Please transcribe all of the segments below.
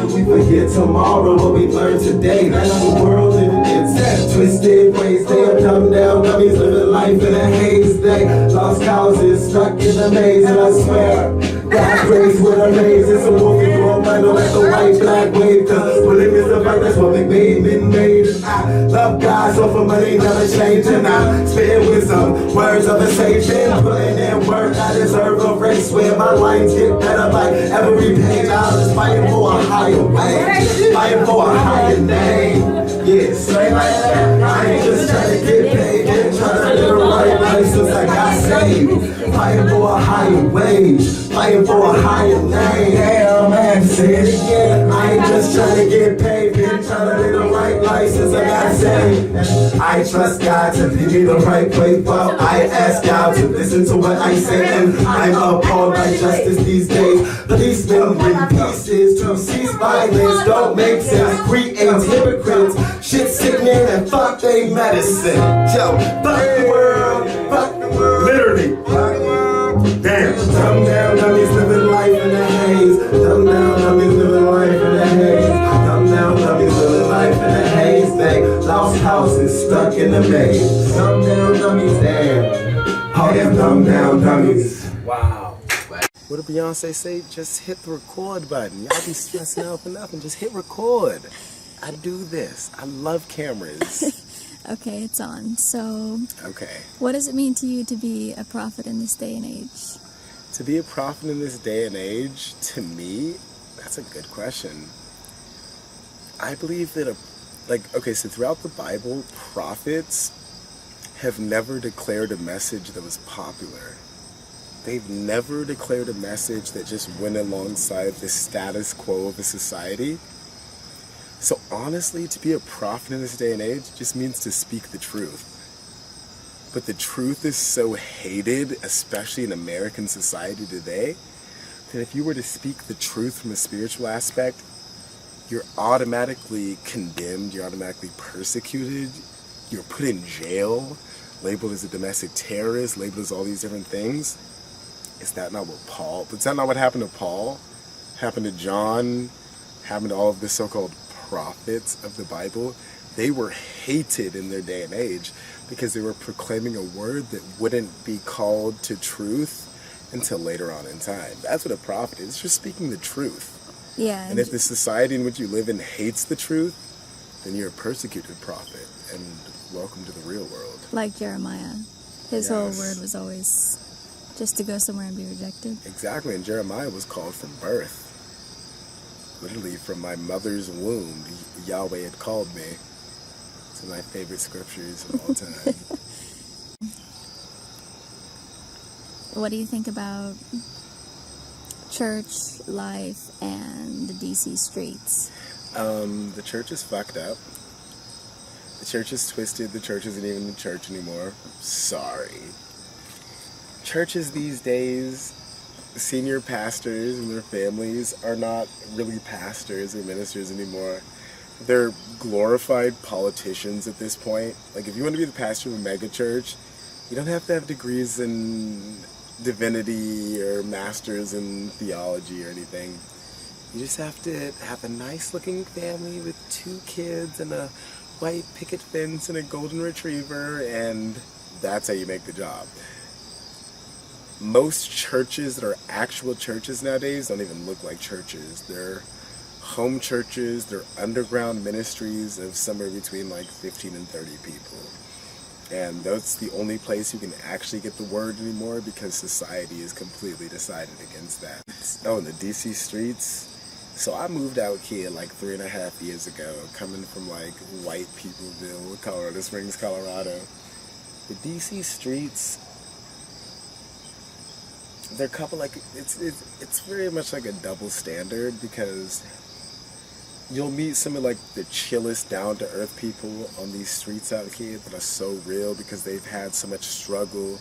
We forget tomorrow what we learned today. That's the world in its twisted ways. They are dumb down dummies living life in a haze. They lost causes stuck in a maze, and I swear God's grace would amaze. It's a wolf in your bundle like the white black wave. Cause willing is the fight, that's what we been made. And I love God, so for money never change. And I spit wisdom, words of a sage. Been putting in work, I deserve a race where my lines get better by every page. I was fighting for a higher wage, fighting for a higher name. Yeah, straight like that. I ain't just trying to get paid, ain't trying to live the right life since I got saved. Fighting for a higher wage, fighting for a higher name. Yeah, man, say it again. I ain't just trying to get paid, been trying to live the right life since I got saved. I trust God to lead me the right way, but I ask God to listen to what I say. And I'm appalled by justice these days. Policemen bring pieces to cease violence, don't make sense, create hypocrites. Shit sickening and fuck they medicine. Yo, fuck the world, fuck the world. Literally, fuck the world. Damn. Dumb down dummies living life in a haze. Dumb down dummies living life in a haze. Dumb down dummies living life in a haze. They lost houses stuck in the maze. Dumb down dummies, damn. All them dumb down dummies. Wow. What did Beyonce say? Just hit the record button. Y'all be stressing out for nothing. Just hit record. I do this. I love cameras. Okay, it's on. So, okay. What does it mean to you to be a prophet in this day and age? To be a prophet in this day and age, to me, that's a good question. I believe that so throughout the Bible, prophets have never declared a message that was popular. They've never declared a message that just went alongside the status quo of a society. So honestly, to be a prophet in this day and age just means to speak the truth. But the truth is so hated, especially in American society today, that if you were to speak the truth from a spiritual aspect, you're automatically condemned, you're automatically persecuted, you're put in jail, labeled as a domestic terrorist, labeled as all these different things. Is that not what happened to Paul? Happened to John? Happened to all of the so-called prophets of the Bible? They were hated in their day and age because they were proclaiming a word that wouldn't be called to truth until later on in time. That's what a prophet is. It's just speaking the truth. Yeah. And if the society in which you live in hates the truth, then you're a persecuted prophet. And welcome to the real world. Like Jeremiah. His whole word was always just to go somewhere and be rejected. Exactly, and Jeremiah was called from birth. Literally from my mother's womb, Yahweh had called me. It's one of my favorite scriptures of all time. What do you think about church life and the DC streets? The church is fucked up. The church is twisted. The church isn't even the church anymore. Sorry. Churches these days, senior pastors and their families are not really pastors or ministers anymore. They're glorified politicians at this point. Like, if you want to be the pastor of a mega church, you don't have to have degrees in divinity or masters in theology or anything. You just have to have a nice looking family with 2 kids and a white picket fence and a golden retriever, and that's how you make the job. Most churches that are actual churches nowadays don't even look like churches. They're home churches, they're underground ministries of somewhere between like 15 and 30 people. And that's the only place you can actually get the word anymore because society has completely decided against that. Oh, in the DC streets. So I moved out here like 3.5 years ago, coming from like white Peopleville, Colorado Springs, Colorado. The DC streets, there are a couple, like, it's very much like a double standard, because you'll meet some of like the chillest, down-to-earth people on these streets out here that are so real because they've had so much struggle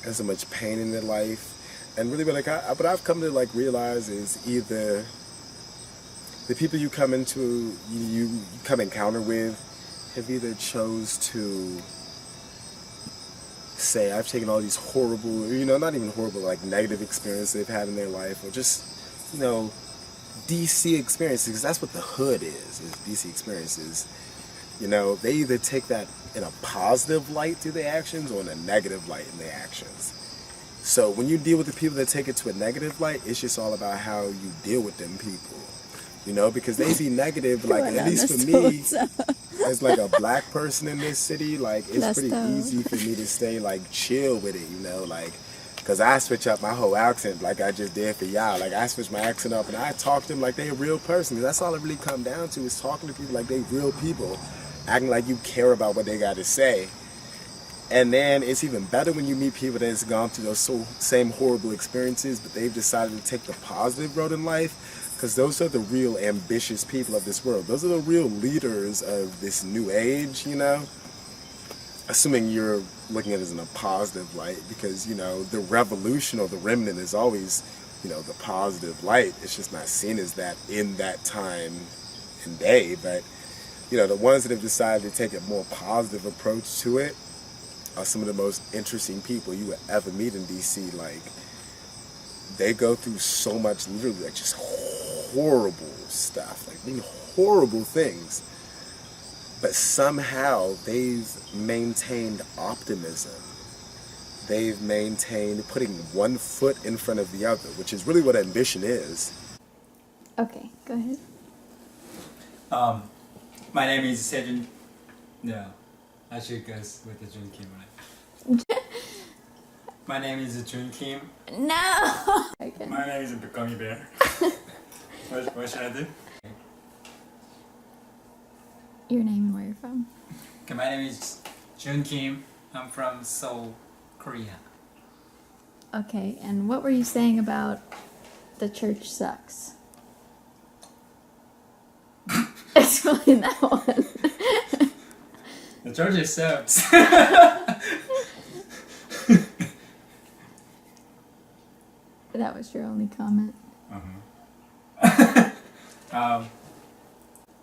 and so much pain in their life. And really, what I've come to like realize is either the people you come encounter with have either chose to say, I've taken all these horrible, not even horrible, like negative experiences they've had in their life, or just, DC experiences, because that's what the hood is DC experiences. They either take that in a positive light through their actions or in a negative light in their actions. So when you deal with the people that take it to a negative light, it's just all about how you deal with them people. Because they see negative, like, at least for me, as like a black person in this city, like, it's pretty easy for me to stay like chill with it, like, because I switch up my whole accent like I just did for y'all. Like, I switch my accent up and I talk to them like they a real person. That's all it really come down to, is talking to people like they real people, acting like you care about what they got to say. And then it's even better when you meet people that's gone through those same horrible experiences, but they've decided to take the positive road in life. Because those are the real ambitious people of this world. Those are the real leaders of this new age, Assuming you're looking at it in a positive light, because, the revolution or the remnant is always, the positive light. It's just not seen as that in that time and day. But, the ones that have decided to take a more positive approach to it are some of the most interesting people you will ever meet in DC. Like, they go through so much, literally, like, just horrible stuff, like really horrible things, but somehow they've maintained optimism. They've maintained putting one foot in front of the other, which is really what ambition is. Okay, go ahead. My name is Sejun. No, I should go with the Jun Kim, right? My name is Jun Kim. No! Okay. My name is Gummy Bear. What should I do? Your name and where you're from. Okay, my name is Jun Kim. I'm from Seoul, Korea. Okay, and what were you saying about the church sucks? Explain that one. The church sucks. That was your only comment.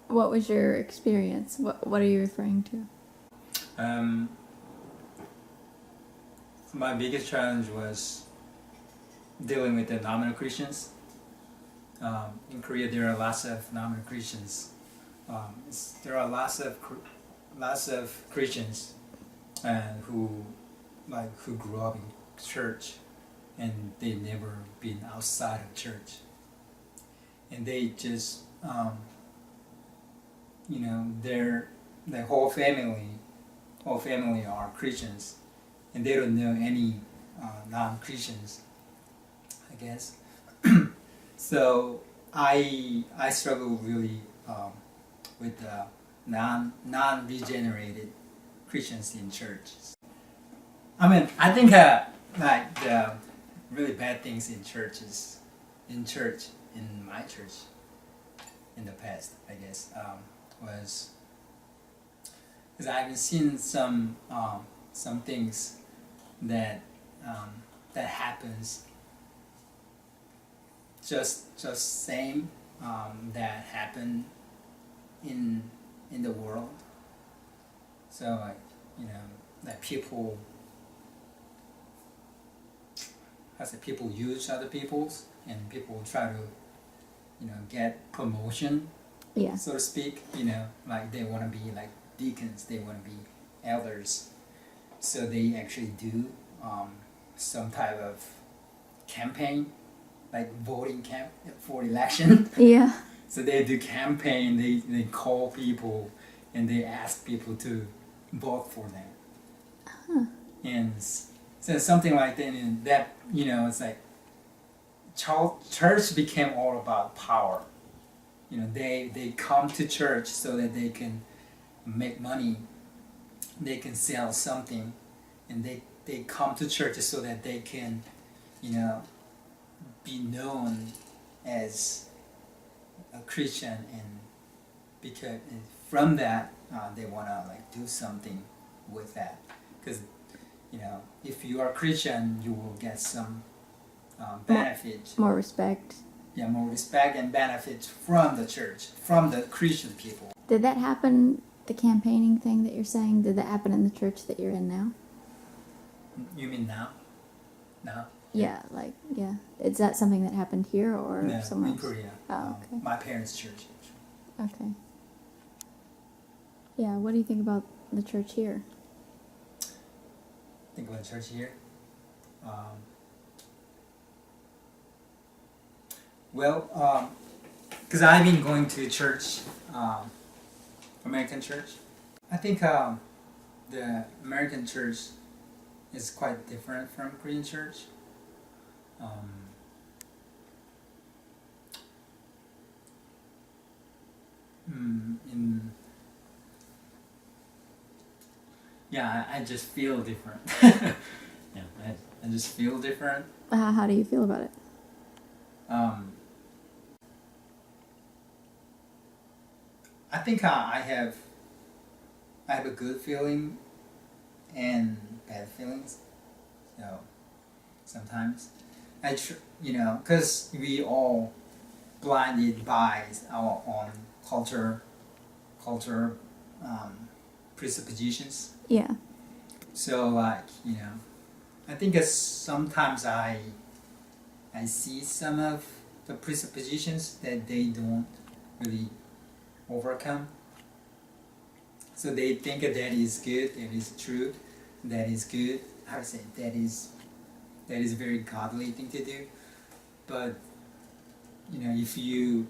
What was your experience? What are you referring to? My biggest challenge was dealing with the nominal Christians. In Korea, there are lots of nominal Christians. There are lots of Christians, and who grew up in church, and they never been outside of church, and they just their whole family are Christians, and they don't know any non-Christians, I guess. So I struggle really with the non-regenerated Christians in church. I mean, I think like the really bad things in my church in the past, I guess, was because I've seen some things that happens just same that happen in the world. So that people use other people's, and people try to get promotion, Yeah. so to speak. Like they want to be like deacons, they want to be elders, so they actually do some type of campaign, like voting camp for election. Yeah. So they do campaign, they call people, and they ask people to vote for them. Huh. And so something like that, and that, it's like church became all about power. They come to church so that they can make money, they can sell something, and they come to church so that they can, be known as a Christian, and because and from that they want to like do something with that, because if you are Christian you will get some benefit, More respect. more respect and benefits from the church, from the Christian people. Did that happen, the campaigning thing that you're saying, did that happen in the church that you're in now? You mean now? Now? Yeah, Is that something that happened here or No, somewhere in else? Korea. Oh, okay. My parents' church. Okay. Yeah, what do you think about the church here? Think about church here. Because I've been going to church, American church. I think the American church is quite different from Korean church. I just feel different. I just feel different. How do you feel about it? I think I have a good feeling and bad feelings. Sometimes because we all blinded by our own culture presuppositions. Yeah. So I think sometimes I see some of the presuppositions that they don't really overcome. So they think that is good, that is true, that is good. How to say that is a very godly thing to do. But if you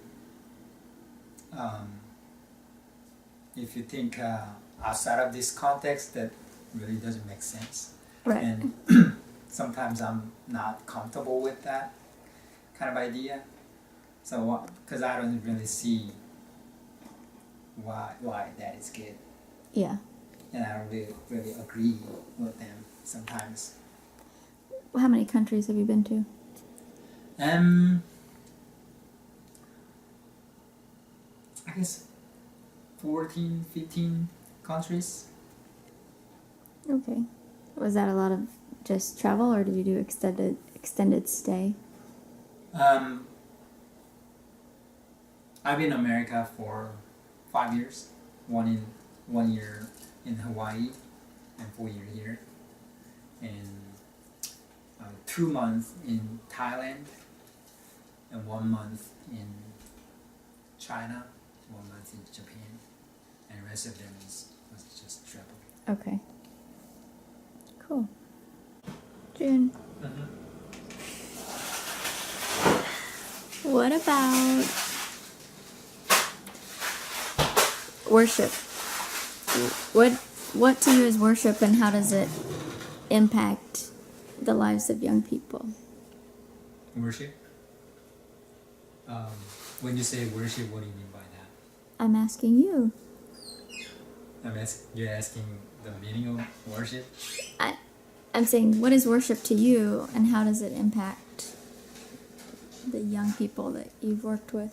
think outside of this context, that really doesn't make sense. Right. And sometimes I'm not comfortable with that kind of idea. So because I don't really see why that is good. Yeah. And I don't really agree with them sometimes. How many countries have you been to? I guess 14, 15 countries. Okay. Was that a lot of just travel, or did you do extended stay? I've been in America for 5 years. 1 year in Hawaii, and 4 years here, and 2 months in Thailand, and 1 month in China, 1 month in Japan, and the rest of them was just travel. Okay. Cool. June. What about worship? What to you is worship, and how does it impact the lives of young people? Worship? When you say worship, what do you mean by that? I'm asking you. You're asking the meaning of worship? I'm saying, what is worship to you, and how does it impact the young people that you've worked with?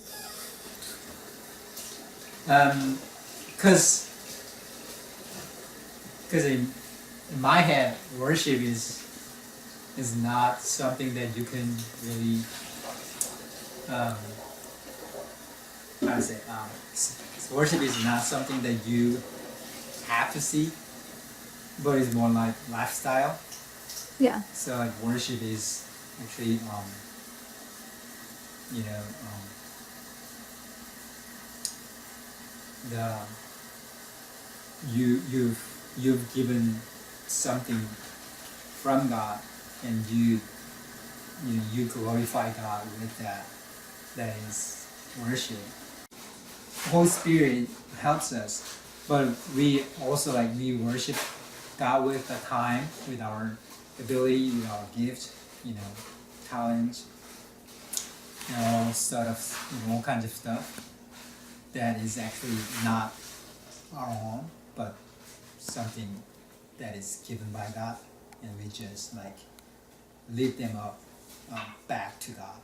Because in my head, worship is not something that you can really worship is not something that you have to see, but it's more like lifestyle. Yeah. So like worship is actually you've given something from God, and you glorify God with that. That is worship. Holy Spirit helps us, but we also we worship God with the time, with our ability, with our gift, talent, all sort of all kinds of stuff that is actually not our own, but something that is given by God, and we just lift them up back to God.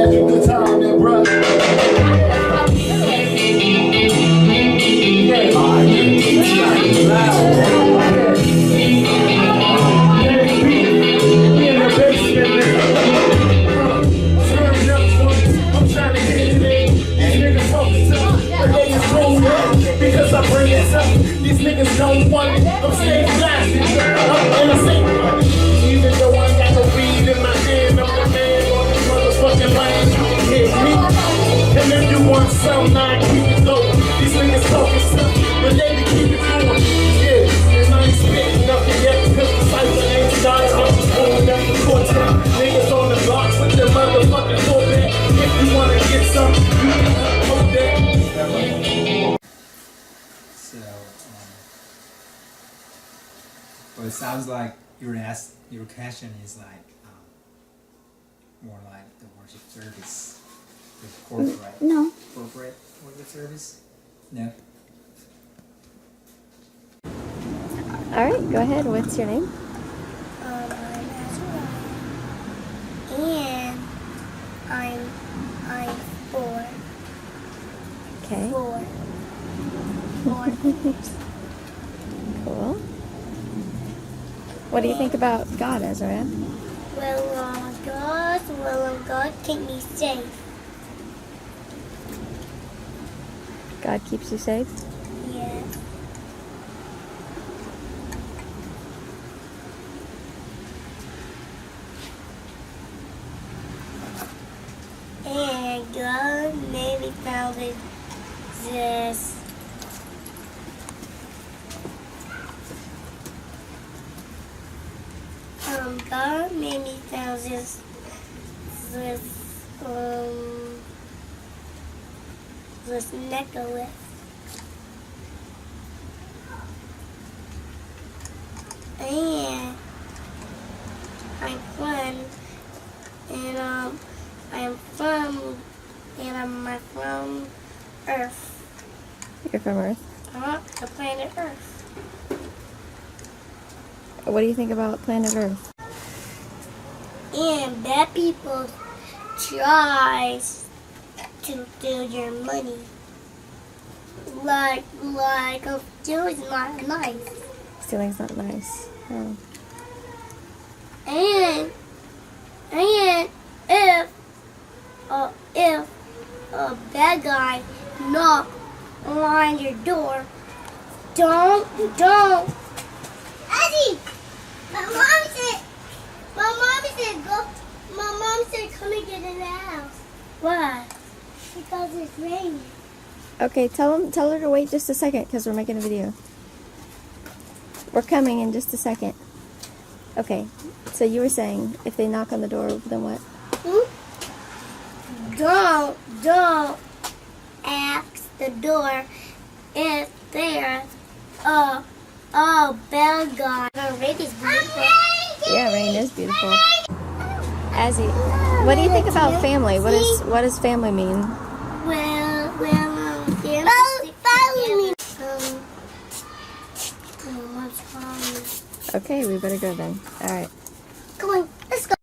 That's a good time there, bro. Because I bring it up, these niggas don't want it. I'm staying flashy, and I say money. Even though I got no weed in my hand, I'm the man on this motherfucking line. You can hit me. And if you want some, I keep it going. These niggas talking stuff, but they be keep it going. Yeah, and I ain't spitting nothing yet, because the cypher ain't started. I'm just pulling up the quartet. Niggas on the blocks with the motherfucking Corvette. If you wanna get some, you can hold that. So, but it sounds like your question is like more like the worship service, the corporate worship service. No. All right, go ahead. What's your name? I'm Azariah. And I'm 4. Okay. 4. Cool. What do you think about God, Azariah? God keep me safe. God keeps you safe? Yes. And God made me founded this. God made me found this necklace. And I'm from, I'm from Earth. You're from Earth? The planet Earth. What do you think about planet Earth? And bad people tries to steal your money. Like, stealing's not nice. Stealing's not nice. Oh. And if a bad guy knock on your door, don't. Eddie, my mom said come and get in the house. Why? Because it's raining. Okay, tell her to wait just a second because we're making a video. We're coming in just a second. Okay, so you were saying if they knock on the door, then what? Don't ask the door if there's a bad guy. Rain is beautiful. Yeah, rain is beautiful. Azzy, what do you think about family? What does family mean? Okay, we better go then. All right.